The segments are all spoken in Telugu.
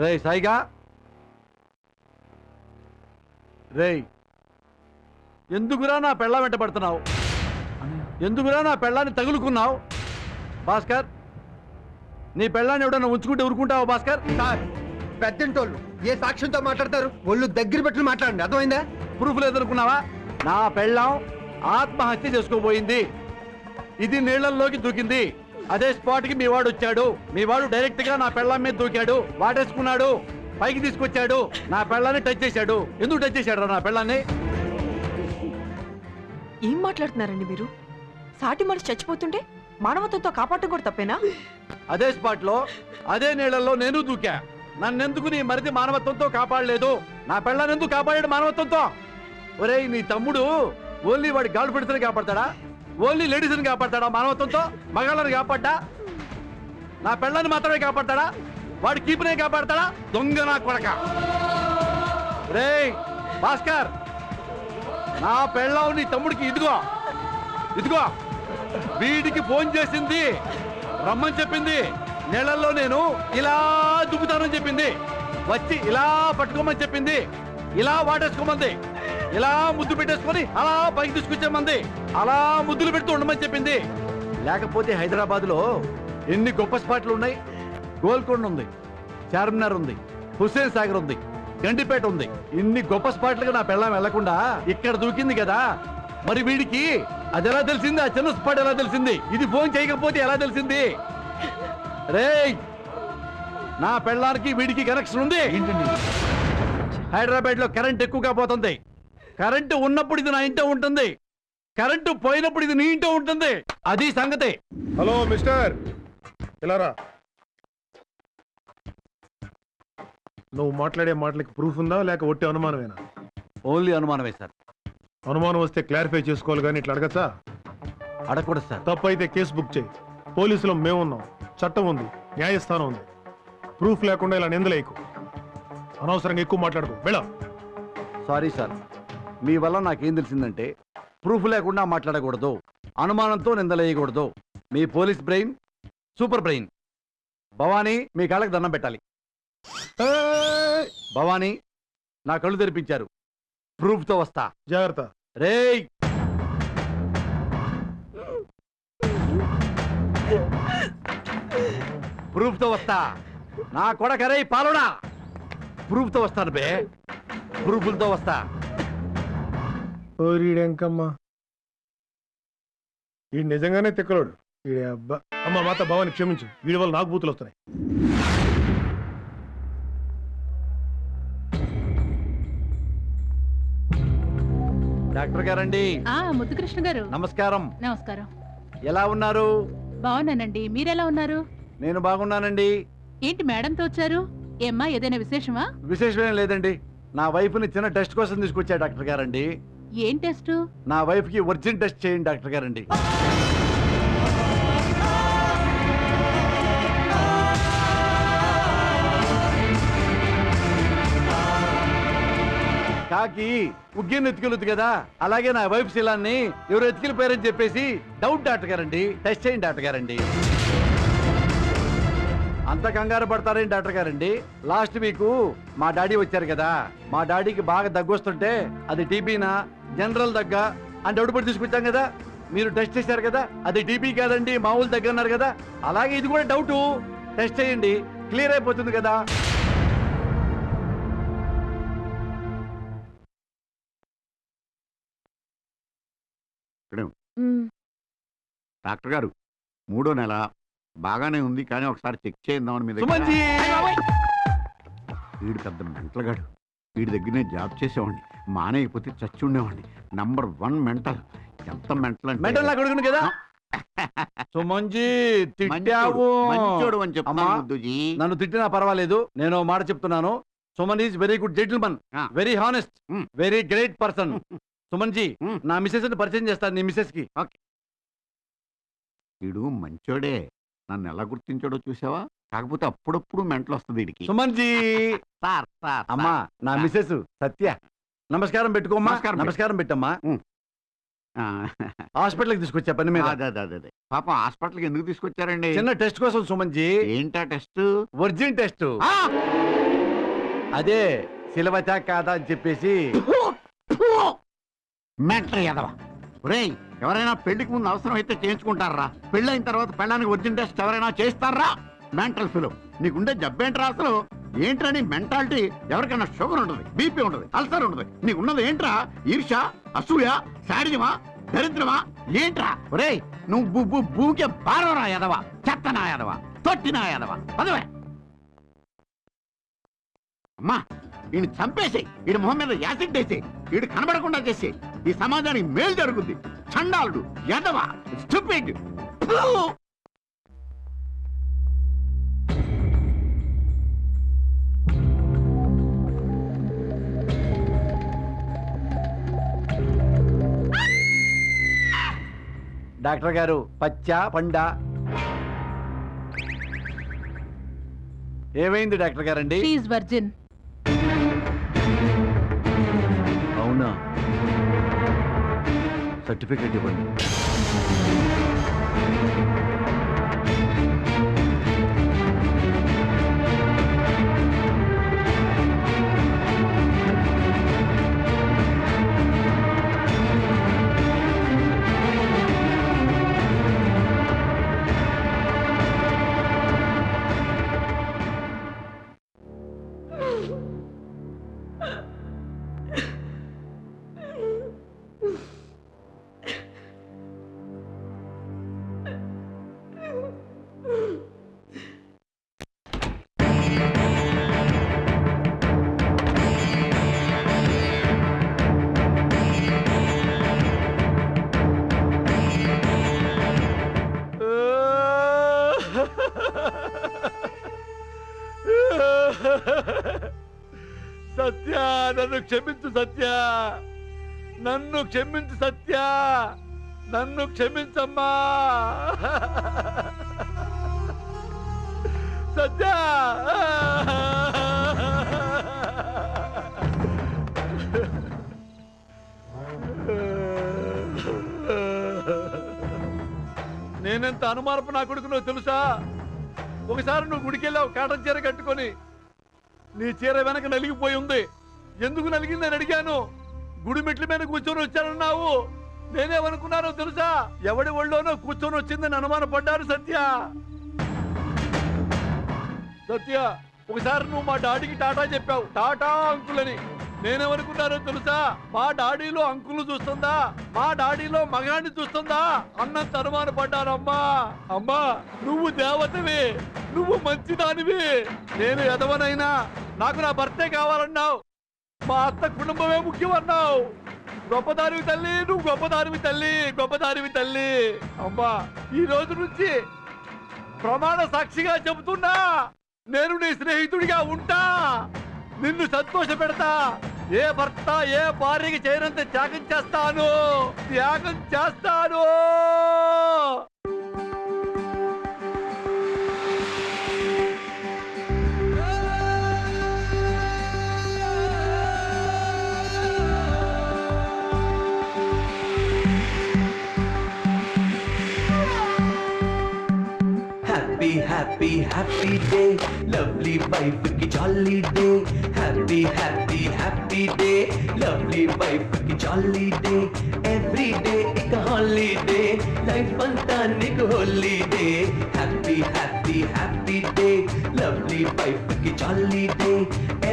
రే సాయిగా, రే ఎందుకురా నా పెళ్ళ వెంట పడుతున్నావు? ఎందుకురా నా పెళ్ళాన్ని తగులుకున్నావు? భాస్కర్, నీ పెళ్ళాన్ని ఎవడన్నా ఉంచుకుంటే ఊరుకుంటావా భాస్కర్? సార్, పెద్దంటోళ్ళు ఏ సాక్ష్యంతో మాట్లాడతారు? ఒళ్ళు దగ్గర పెట్టుకుని మాట్లాడండి, అర్థమైందా? ప్రూఫ్ లేదనుకున్నావా? నా పెళ్ళాం ఆత్మహత్య చేసుకోబోయింది. ఇది నీళ్లలోకి దూకింది. అదే స్పాట్ కి మీ వాడు వచ్చాడు. మీ వాడు డైరెక్ట్ గా నా పెళ్ళాం మీద దూకాడు, వాటేసుకున్నాడు, పైకి తీసుకొచ్చాడు, నా పెళ్ళాన్ని టచ్ చేశాడు. ఎందుకు టచ్ చేశాడు నా పెళ్ళాన్ని? ఏం మాట్లాడుతున్నారండి మీరు? సాటి మనిషి చచ్చిపోతుంటే మానవత్వంతో కాపాడటం కూడా తప్పేనా? అదే స్పాట్ లో అదే నీళ్లలో నేను దూకా. నన్నెందుకు నీ మరిది మానవత్వంతో కాపాడలేదు? నా పెళ్ళాన్ని ఎందుకు కాపాడాడు మానవత్వంతో? ఒరేయ్, నీ తమ్ముడు ఓన్లీ వాడి గర్ల్ ఫ్రెండ్స్ ని కాపాడతాడా? ఓన్లీ లేడీస్ ని కాపాడతాడా మానవత్వంతో? మగాళ్ళని కాపాడ్డా? నా పెళ్ళాన్ని మాత్రమే కాపాడతాడా? వాడి కీపునే కాపాడతాడా? దొంగ నా కొడక! రేయ్ భాస్కర్, నా పెళ్ళాం నీ తమ్ముడికి ఇదిగో ఇదిగో వీడికి ఫోన్ చేసింది, రమ్మని చెప్పింది. నెలల్లో నేను ఇలా దుబ్బుతానని చెప్పింది. వచ్చి ఇలా పట్టుకోమని చెప్పింది, ఇలా వాటేసుకోమంది, ఇలా ముద్దు పెట్టేసుకొని అలా పైకి తీసుకొచ్చామంది, అలా ముద్దులు పెడుతూ ఉండమని చెప్పింది. లేకపోతే హైదరాబాద్ లో ఎన్ని గొప్ప స్పాట్లు ఉన్నాయి. గోల్కొండ ఉంది, చార్మినార్ ఉంది, హుస్సేన్ సాగర్ ఉంది, గండిపేట ఉంది. ఇన్ని గొప్ప స్పాట్లుగా నా పెళ్ళాం వెళ్లకుండా ఇక్కడ దూకింది కదా. మరి వీడికి అది ఎలా తెలిసింది? ఆ చిన్న స్పాట్ ఎలా తెలిసింది? ఇది ఫోన్ చేయకపోతే ఎలా తెలిసింది? రేయ్, నా పెళ్ళానికి వీడికి కనెక్షన్ ఉంది. హైదరాబాద్ లో కరెంట్ ఎక్కువగా పోతుంది. కరెంటు ఉన్నప్పుడు ఇది నా ఇంట్లో ఉంటుంది, కరెంటు పోయినప్పుడు ఇది నీ ఇంట్లో ఉంటుంది. అది సంగతి. హలో మిస్టర్, ఇలా రా. నువ్వు మాట్లాడే మాటలకి ప్రూఫ్ ఉందా లేక ఒట్టి అనుమానమేనా? ఓన్లీ అనుమానమే సార్. అనుమానం వస్తే క్లారిఫై చేసుకోవాలి కానీ ఇట్లా అడగచ్చా? అడగకూడదు సార్. తప్పు అయితే కేసు బుక్ చేయి. పోలీసులో మేమున్నాం, చట్టం ఉంది, న్యాయస్థానం ఉంది. ప్రూఫ్ లేకుండా ఇలా నిందలేకు. అనవసరంగా ఎక్కువ మాట్లాడుకో. వెళ్ళా. సారీ సార్, మీ వల్ల నాకేం తెలిసిందంటే ప్రూఫ్ లేకుండా మాట్లాడకూడదు, అనుమానంతో నిందలేయకూడదు. మీ police brain super brain. Bhavani, మీ కాళ్ళకి దండం పెట్టాలి. భవానీ, నా కళ్ళు తెరిపించారు. ప్రూఫ్ తో వస్తా, జాగ్రత్త. రేయ్. ప్రూఫ్ తో వస్తా నా కొడకరే పాలుడా. ప్రూఫ్ తో వస్తాను బే, ప్రూఫ్లతో వస్తా. ఓరీడెంకమ్మా, ఈ నిజంగానే తిక్కలోడు. ఈడే అబ్బా. అమ్మ మాత భవాని క్షమించు, వీడి వల్ల నాకు బూతులు వస్తున్నాయి. డాక్టర్ గారండి. ముద్దుకృష్ణ గారు నమస్కారం. నమస్కారం. ఎలా ఉన్నారు? బాగున్నానండి, మీరెలా ఉన్నారు? నేను బాగున్నానండి. ఏంటి మేడంతో వచ్చారు? ఏమ్మా, ఏదైనా విశేషమా? విశేషమేం లేదండి. నా వైఫ్ ని చిన్న టెస్ట్ కోసం తీసుకొచ్చా డాక్టర్ గారండి. ఏం టెస్ట్? నా వైఫ్ కి ఒరిజిన్ టెస్ట్ చేయండి డాక్టర్ గారండి. కాకి ఉగ్గిని ఎత్తుకెళ్ళుద్ది కదా, అలాగే నా వైఫ్ శీలాన్ని ఎవరు ఎత్తుకెళ్ళిపోయారని చెప్పేసి డౌట్ డాక్టర్ గారండి. టెస్ట్ చేయండి డాక్టర్ గారండి. అంత కంగారు పడతారేంటి డాక్టర్ గారండి? లాస్ట్ వీక్ మా డాడీ వచ్చారు కదా, మా డాడీకి బాగా దగ్గు వస్తుంటే అది టీబీనా జనరల్ దగ్గ అని డౌట్ పడి తీసుకొచ్చాం కదా. మీరు టెస్ట్ చేశారు కదా, అది టీబీ కాదండి మామూలు దగ్గర అన్నారు కదా. అలాగే ఇది కూడా డౌట్. టెస్ట్ చేయండి, క్లియర్ అయిపోతుంది కదా. డాక్టర్ గారు, 3వ నెల బాగానే ఉంది, కానీ ఒకసారి చెక్ చేద్దామని మీద. వీడు పెద్ద మెంటల్గాడు. వీడి దగ్గరనే జాబ్ చేసేవాడిని, మానేయకపోతే చచ్చి ఉండేవాడిని. Number 1 mental. ఎంత మెంటల్ అంటే మెంటల్ నాకు అడుగును కదా. సుమంజీ, తిట్టావు. మంచోడు అని చెప్తాను. నన్ను తిట్టినా పర్వాలేదు, నేను మాట చెప్తున్నాను. Suman is very good gentleman, very honest, very great person. Suman ji, నా మిసెస్ ని పరిచయం చేస్తాను నీ మిసెస్ కి. వీడు మంచోడే, నన్ను ఎలా గుర్తించాడో చూసావా? కాకపోతే అప్పుడప్పుడు మెంటల్ వస్తుంది వీడికి. సుమన్ జీ. అమ్మా, నా మిసెస్ సత్య. నమస్కారం పెట్టుకోమ్మా. నమస్కారం పెట్టమ్మా. హాస్పిటల్కి తీసుకొచ్చా పని మీద. అదే పాపం హాస్పిటల్కి ఎందుకు తీసుకొచ్చారండి? చిన్న టెస్ట్ కోసం సుమన్ జీ. ఏంటా టెస్ట్? Origin test. అదే సిలవచా కాదా అని చెప్పేసి. మెంటల్ ఎదవా. ఒరేయ్, ఎవరైనా పెళ్లికి ముందు అవసరం అయితే చేయించుకుంటారా? పెళ్ళైన తర్వాత పెళ్ళానికి ఒరిజినల్ టెస్ట్ ఎవరైనా చేస్తారా? Mental fellow. నీకుండే జబ్బేంట్రా అసలు? ఏంట్రా నీ మెంటాలిటీ? ఎవరికైనా షుగర్ ఉంటుంది, బీపీ ఉంటుంది, అల్సర్ ఉంటుంది. నీకున్నది ఏంట్రా? ఈర్ష, అసూయ, శాడిజమా, దరిద్రమా? ఏంట్రా? ఒరేయ్, నువ్వు భూకే బారవరా ఎదవా, చెత్తనా ఎదవా, తొట్టినా ఎదవా. పదవే అమ్మా, ఈయన చంపేసి ఈయన మొహం మీద యాసిడ్ వేసి ఈడు కనబడకుండా చేసి ఈ సమాజానికి మేలు జరుగుద్ది. చండాలుడు, ఎదవా, స్టూపిడ్. డాక్టర్ గారు, పచ్చా పండా? ఏమైంది డాక్టర్ గారండి? She virgin. అవునా? సర్టిఫికేట్ ఇవ్వండి. సత్య, నన్ను క్షమించు సత్య, నన్ను క్షమించు సత్య, నన్ను క్షమించమ్మా సత్య. నేనెంత అనుమానపు నా కొడుకు నువ్వు తెలుసా? ఒకసారి నువ్వు గుడికెళ్ళావు కాటన్ చీర కట్టుకొని. నీ చీర వెనక నలిగిపోయి ఉంది. ఎందుకు నలిగిందని అడిగాను. గుడి మెట్ల మీద కూర్చొని వచ్చానన్నావు. నేనేమనుకున్నానో తెలుసా? ఎవడి ఒళ్ళోనో కూర్చొని వచ్చిందని అనుమానపడ్డాను సత్య. సత్య, ఒకసారి నువ్వు మా డాడీకి టాటా చెప్పావు, టాటా అంకుల్ అని. నేనేమనుకున్నానో తెలుసా? మా డాడీలో అంకులు చూస్తుందా, మా డాడీలో మగాడిని చూస్తుందా అన్నంత అనుమానపడ్డానమ్మా. అమ్మా, నువ్వు దేవతవి, నువ్వు మంచిదానివి. నేను ఎదవనైనా నాకు నా భర్తే కావాలన్నావు. మా అత్త కుటుంబమే ముఖ్యమన్నావు. గొప్పదానివి తల్లి, నువ్వు గొప్పదానివి తల్లి, గొప్పదానివి తల్లి. అమ్మా, ఈ రోజు నుంచి ప్రమాణ సాక్షిగా చెబుతున్నా, నేను నీ స్నేహితుడిగా ఉంటా. నిన్ను సంతోష పెడతా. ఏ భర్త ఏ భార్యకి చేయనంత త్యాగం చేస్తాను, త్యాగం చేస్తాను. Happy, happy, happy day, lovely wife ki jolly day. Happy, happy, happy day, lovely wife ki jolly day. Every day ek holiday, life anta nik holiday. Happy, happy, happy day, lovely wife ki jolly day.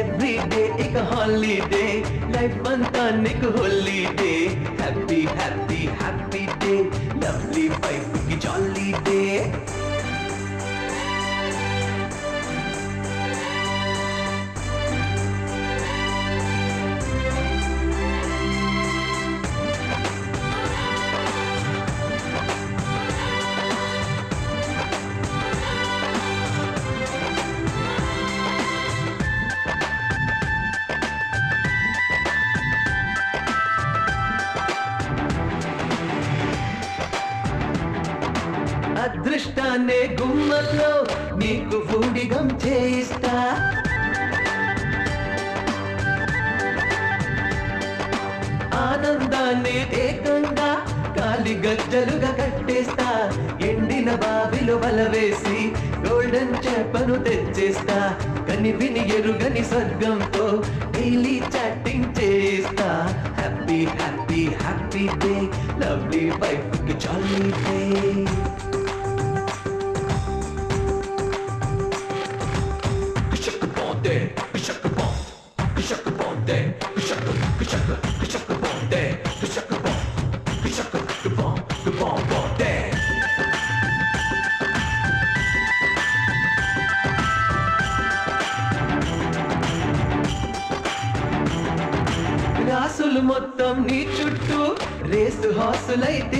Every day ek holiday, life anta nik holiday. Happy, happy, happy day, lovely wife ki jolly day. అదృష్టాన్నే గుమ్మల్లో నీకు ఊడిగం చేయిస్తా. ఆనందాన్ని ఏకంగా కాలి గజ్జలుగా కట్టేస్తా. ఎండిన నిండిన బావిలో వల వేసి గోల్డెన్ చేపను తెచ్చేస్తా కని విని ఎరుగని స్వర్గంతో డైలీ చాటింగ్ చేస్తా happy happy happy day lovely wife కి జాలీ డే రాసులు మొత్తం నీ చుట్టూ రేసు హాసులైతే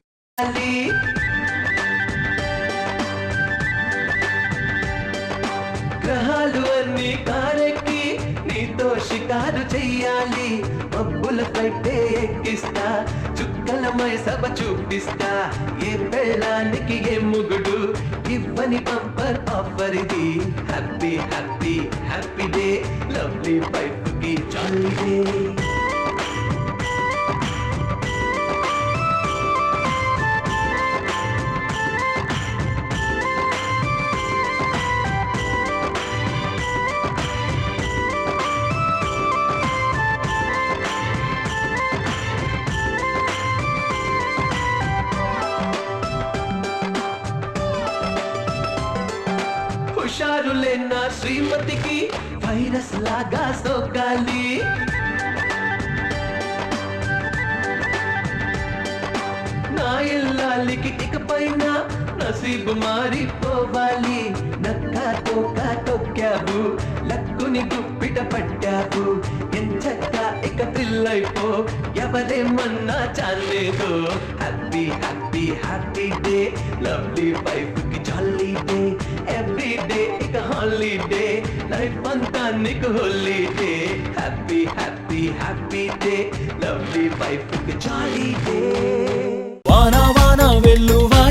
గ్రహాలు అన్ని కారెక్కి నీతో షికారు చెయ్యాలి మబ్బుల ఫ్లైటే ఎక్కిస్తా చుక్కలమై సభ చూపిస్తా ఏ పెళ్ళానికి ఏ ముగుడు ఇవ్వని బంపర్ ఆఫర్ ఇది happy happy happy day lovely wife కి జాలీ డే హుషారులేనా శ్రీమతికి వైరస్ లాగా సోకాలి నా ఇల్లాలికి ఇకపైన నసీబు మారిపోవాలి నక్కా తోకా తొక్కావు లక్కుని గుప్పిట పట్టావు ఎంచక్క ఇక థ్రిల్లైపో ఎవరేమన్నా చాలేదు happy happy happy day lovely wife కి జాలీ డే ఎవ్రీ డే ఇక హాలిడే లైఫ్ అంతా నీకు holiday happy happy happy day lovely wife కి జాలీ డే వాన వాన వెల్లువా